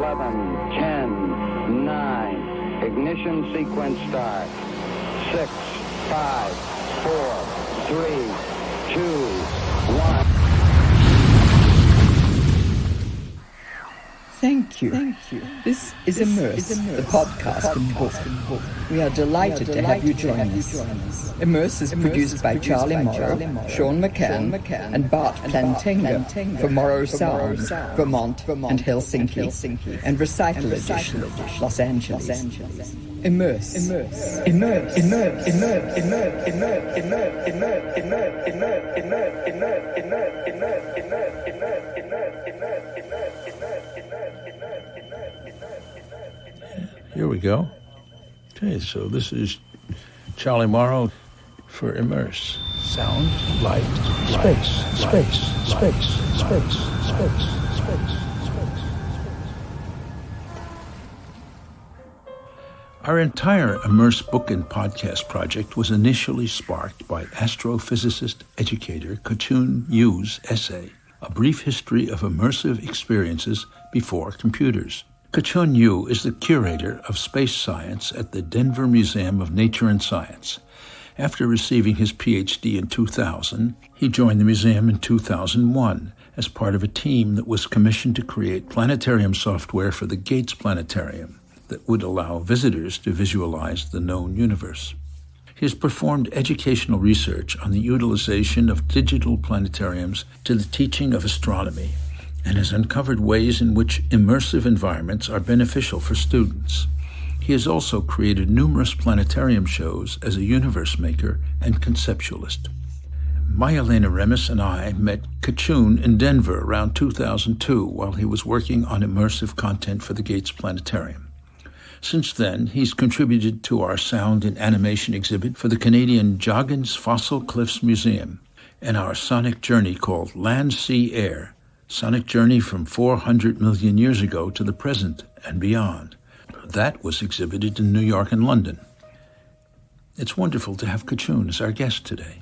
11, 10, 9. Ignition sequence start. 6, 5, 4, 3, 2, 1. Thank you. This is Immerse, the podcast and book. We are delighted to have you join us. Immerse is produced by Charlie Morrow, Sean McCann, and Bart Plantinga for Morrow Sound, Vermont, and Helsinki, and Recital Edition, Los Angeles. Immerse. Here we go. Okay, so this is Charlie Morrow for Immerse. Sound, light, space. Our entire Immerse book and podcast project was initially sparked by astrophysicist-educator Ka Chun Yu's essay, A Brief History of Immersive Experiences Before Computers. Ka Chun Yu is the Curator of Space Science at the Denver Museum of Nature and Science. After receiving his PhD in 2000, he joined the museum in 2001 as part of a team that was commissioned to create planetarium software for the Gates Planetarium that would allow visitors to visualize the known universe. He has performed educational research on the utilization of digital planetariums to the teaching of astronomy, and has uncovered ways in which immersive environments are beneficial for students. He has also created numerous planetarium shows as a universe maker and conceptualist. Maya-Lena Remis and I met Ka Chun in Denver around 2002 while he was working on immersive content for the Gates Planetarium. Since then, he's contributed to our sound and animation exhibit for the Canadian Joggins Fossil Cliffs Museum and our sonic journey called Land, Sea, Air, Sonic Journey from 400 million years ago to the present and beyond. That was exhibited in New York and London. It's wonderful to have Ka Chun as our guest today.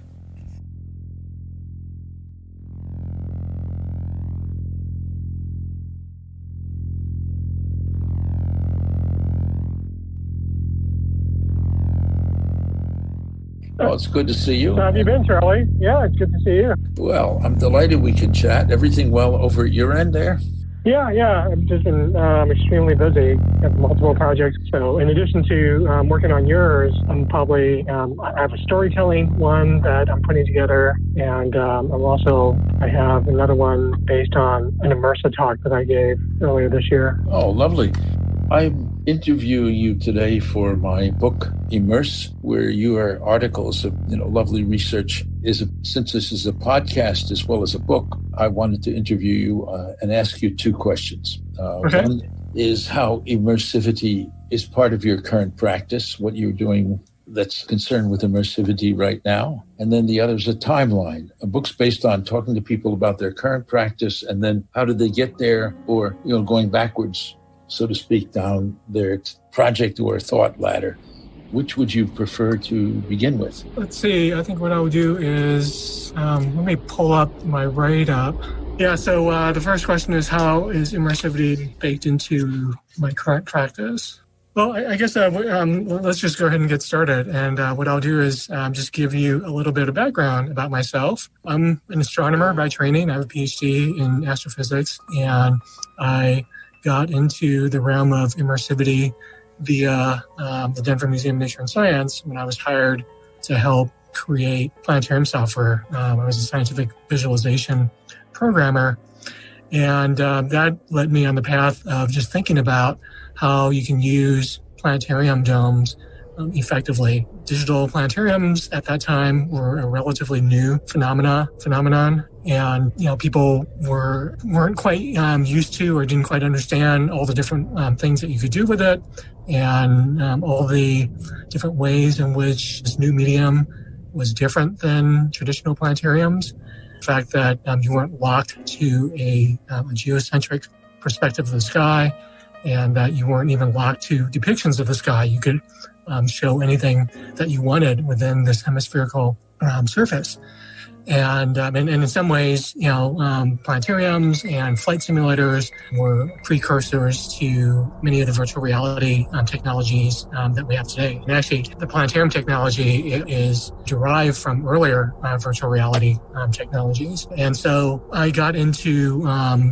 Well, it's good to see you. How have you been, Charlie? Yeah, it's good to see you. Well, I'm delighted we could chat. Everything well over at your end there? Yeah. I've just been extremely busy. I have multiple projects. So in addition to working on yours, I have a storytelling one that I'm putting together. And I have another one based on an Immersive talk that I gave earlier this year. Oh, lovely. I'm interviewing you today for my book, Immerse, where your articles of lovely research since this is a podcast as well as a book, I wanted to interview you and ask you two questions. Okay. One is how immersivity is part of your current practice, what you're doing that's concerned with immersivity right now. And then the other is a timeline. A book's based on talking to people about their current practice and then how did they get there, or going backwards, so to speak, down their project or thought ladder. Which would you prefer to begin with? Let's see. I think what I would do is, let me pull up my write-up. Yeah, so the first question is, how is immersivity baked into my current practice? Well, I guess let's just go ahead and get started. And what I'll do is just give you a little bit of background about myself. I'm an astronomer by training. I have a PhD in astrophysics, and I got into the realm of immersivity via the Denver Museum of Nature and Science when I was hired to help create planetarium software. I was a scientific visualization programmer, and that led me on the path of just thinking about how you can use planetarium domes effectively. Digital planetariums at that time were a relatively new phenomenon, and people weren't quite used to or didn't quite understand all the different things that you could do with it, and all the different ways in which this new medium was different than traditional planetariums. The fact that you weren't locked to a geocentric perspective of the sky, and that you weren't even locked to depictions of the sky. You could show anything that you wanted within this hemispherical surface. And in some ways, planetariums and flight simulators were precursors to many of the virtual reality technologies that we have today. And actually, the planetarium technology is derived from earlier virtual reality technologies. And so I got into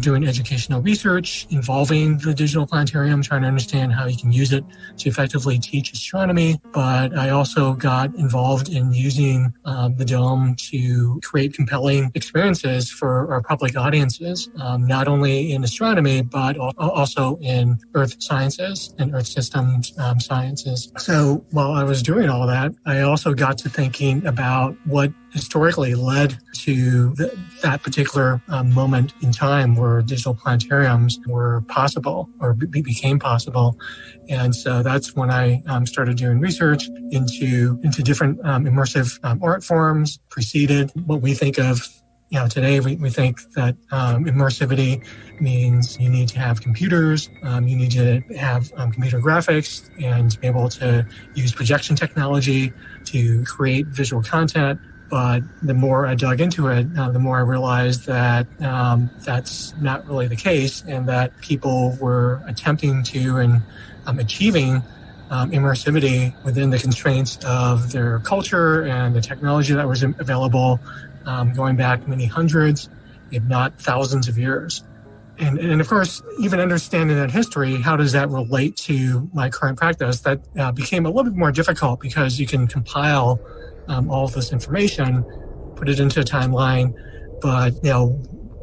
doing educational research involving the digital planetarium, trying to understand how you can use it to effectively teach astronomy. But I also got involved in using the dome to create compelling experiences for our public audiences, not only in astronomy, but also in earth sciences and earth systems sciences. So while I was doing all that, I also got to thinking about what historically led to that particular moment in time where digital planetariums were possible or became possible. And so that's when I started doing research into different immersive art forms, preceded what we think of. Today we think that immersivity means you need to have computers, you need to have computer graphics, and to be able to use projection technology to create visual content. But the more I dug into it, the more I realized that that's not really the case, and that people were attempting to and achieving immersivity within the constraints of their culture and the technology that was available, going back many hundreds, if not thousands of years. And of course, even understanding that history, how does that relate to my current practice? That became a little bit more difficult because you can compile all of this information, put it into a timeline, but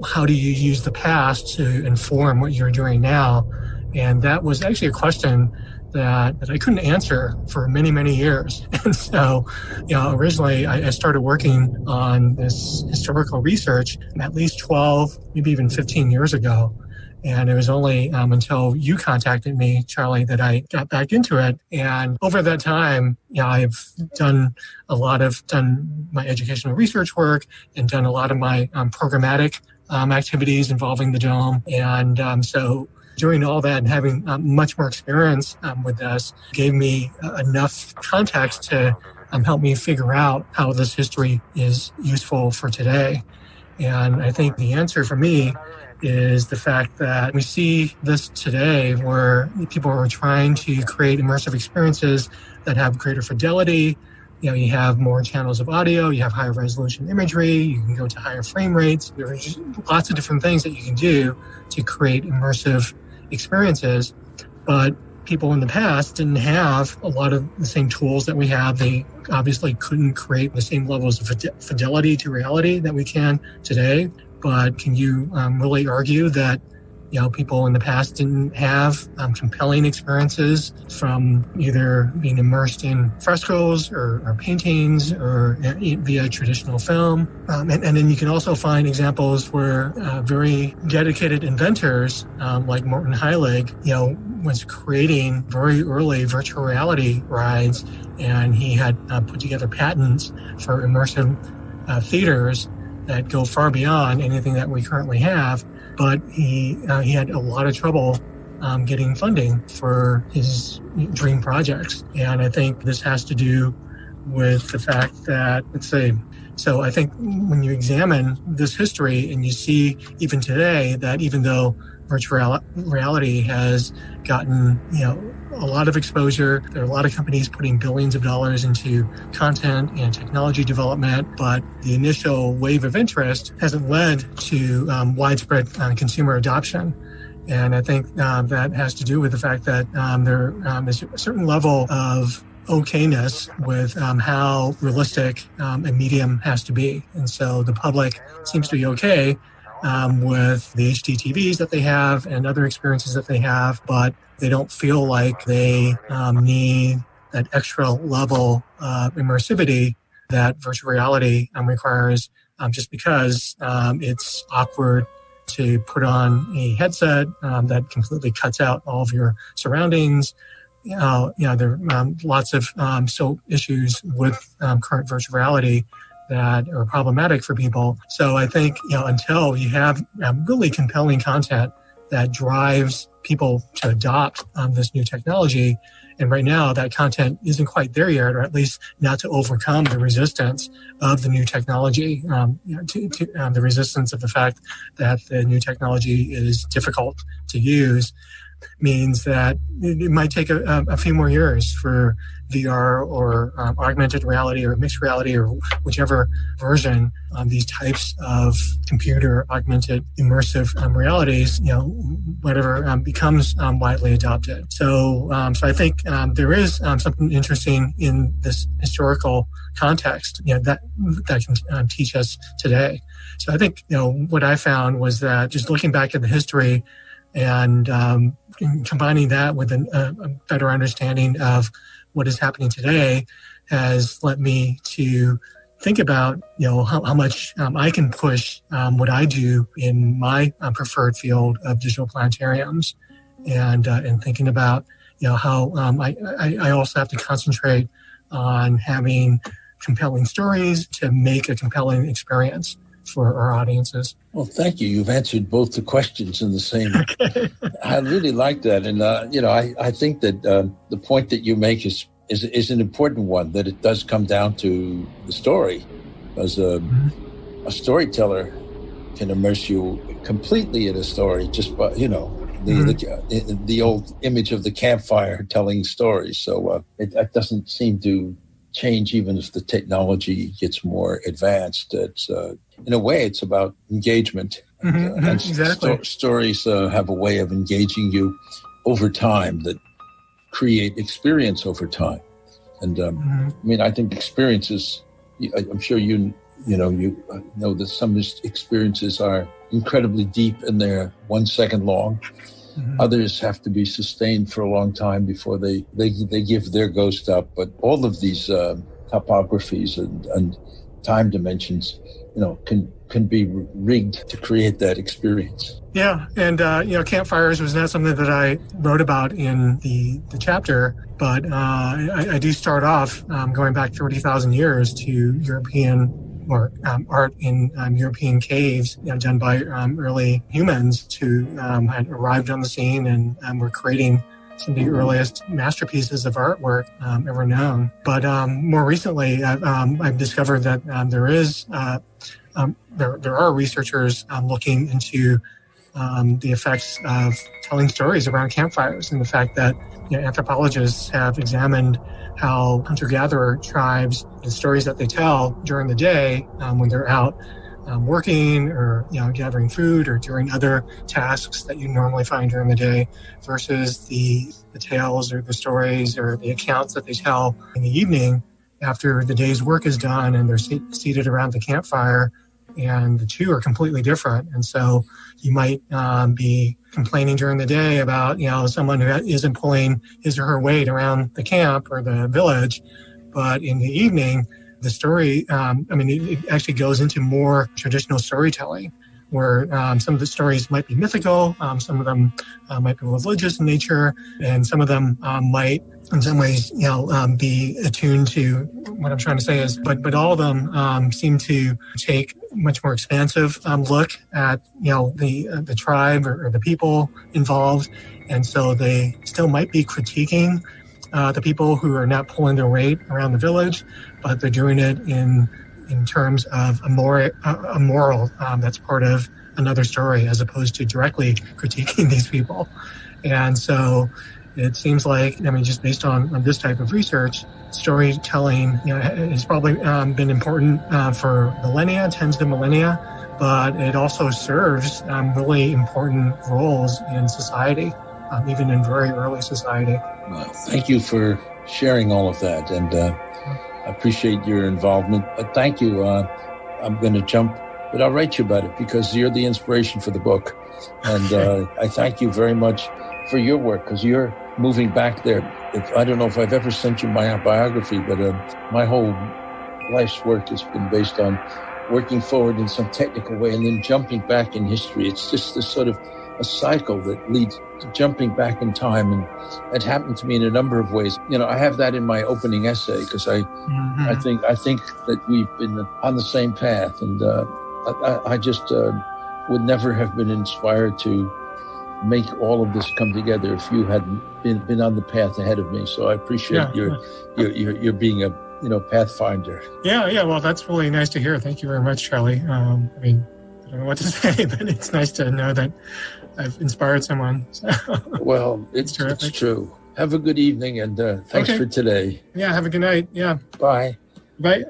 how do you use the past to inform what you're doing now? And that was actually a question that I couldn't answer for many, many years. And so, originally I started working on this historical research at least 12, maybe even 15 years ago. And it was only until you contacted me, Charlie, that I got back into it. And over that time, I've done my educational research work and done a lot of my programmatic activities involving the dome. And so doing all that and having much more experience with this gave me enough context to help me figure out how this history is useful for today. And I think the answer for me is the fact that we see this today where people are trying to create immersive experiences that have greater fidelity. You have more channels of audio, you have higher resolution imagery, you can go to higher frame rates. There's lots of different things that you can do to create immersive experiences. But people in the past didn't have a lot of the same tools that we have. They obviously couldn't create the same levels of fidelity to reality that we can today. But can you really argue that people in the past didn't have compelling experiences from either being immersed in frescoes or paintings or via traditional film? And then you can also find examples where very dedicated inventors like Morton Heilig, was creating very early virtual reality rides, and he had put together patents for immersive theaters that go far beyond anything that we currently have. But he had a lot of trouble getting funding for his dream projects. And I think this has to do with the fact that, so I think when you examine this history and you see even today that even though virtual reality has gotten, a lot of exposure, there are a lot of companies putting billions of dollars into content and technology development, but the initial wave of interest hasn't led to widespread consumer adoption. And I think that has to do with the fact that there is a certain level of okayness with how realistic a medium has to be. And so the public seems to be okay with the HD TVs that they have and other experiences that they have, but they don't feel like they need that extra level of immersivity that virtual reality requires, just because it's awkward to put on a headset that completely cuts out all of your surroundings. There are lots of issues with current virtual reality that are problematic for people. So I think, until you have really compelling content that drives people to adopt this new technology. And right now, that content isn't quite there yet, or at least not to overcome the resistance of the new technology, the resistance of the fact that the new technology is difficult to use, means that it might take a few more years for VR or augmented reality or mixed reality or whichever version these types of computer augmented immersive realities, whatever becomes widely adopted. So I think there is something interesting in this historical context, that can teach us today. So I think, what I found was that just looking back at the history and combining that with a better understanding of what is happening today has led me to think about, how much I can push what I do in my preferred field of digital planetariums, and thinking about, how I also have to concentrate on having compelling stories to make a compelling experience for our audiences. Well, thank you. You've answered both the questions in the same. Okay. I really like that. And, I think that the point that you make is an important one, that it does come down to the story. As a storyteller can immerse you completely in a story just by, the old image of the campfire telling stories. So it doesn't seem to change even if the technology gets more advanced. It's in a way, it's about engagement. And exactly. Stories have a way of engaging you over time that create experience over time. And I think experiences, I'm sure you know that some experiences are incredibly deep and they're 1 second long. Others have to be sustained for a long time before they give their ghost up. But all of these topographies and time dimensions, can be rigged to create that experience. Yeah, and campfires was not something that I wrote about in the chapter, but I do start off going back 30,000 years to European art in European caves, done by early humans who had arrived on the scene and were creating some of the earliest masterpieces of artwork ever known. But more recently, I've discovered that there are researchers looking into the effects of telling stories around campfires, and the fact that anthropologists have examined how hunter-gatherer tribes and stories that they tell during the day when they're out working or gathering food or doing other tasks that you normally find during the day, versus the tales or the stories or the accounts that they tell in the evening after the day's work is done and they're seated around the campfire. And the two are completely different. And so you might be complaining during the day about, someone who isn't pulling his or her weight around the camp or the village. But in the evening, the story, it actually goes into more traditional storytelling, where some of the stories might be mythical, some of them might be religious in nature, and some of them might, in some ways, be attuned to what I'm trying to say is, but all of them seem to take a much more expansive look at, the tribe or the people involved. And so they still might be critiquing the people who are not pulling their weight around the village, but they're doing it in terms of a moral that's part of another story, as opposed to directly critiquing these people. And so it seems like, just based on this type of research, storytelling has probably been important for millennia, tens of millennia, but it also serves really important roles in society, even in very early society. Well, thank you for sharing all of that, and I appreciate your involvement. Thank you. I'm going to jump, but I'll write you about it because you're the inspiration for the book. And I thank you very much for your work, because you're moving back there. I don't know if I've ever sent you my biography, but my whole life's work has been based on working forward in some technical way and then jumping back in history. It's just this sort of a cycle that leads to jumping back in time. And it happened to me in a number of ways. I have that in my opening essay because I think that we've been on the same path. And I just would never have been inspired to make all of this come together if you hadn't been on the path ahead of me. So I appreciate your being a pathfinder. Yeah. Well, that's really nice to hear. Thank you very much, Charlie. I mean, I don't know what to say, but it's nice to know that I've inspired someone. So. Well, it's true. Have a good evening, and thanks for today. Yeah, have a good night. Yeah. Bye. Bye.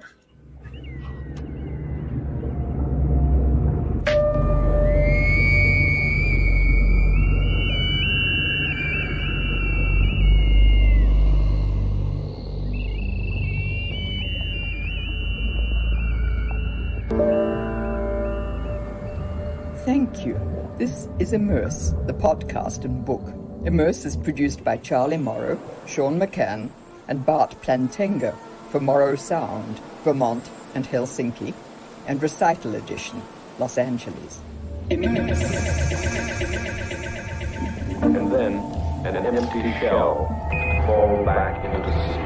Thank you. This is Immerse, the podcast and book. Immerse is produced by Charlie Morrow, Sean McCann, and Bart Plantenga for Morrow Sound, Vermont and Helsinki, and Recital Edition, Los Angeles. And then, an empty shell fall back into space.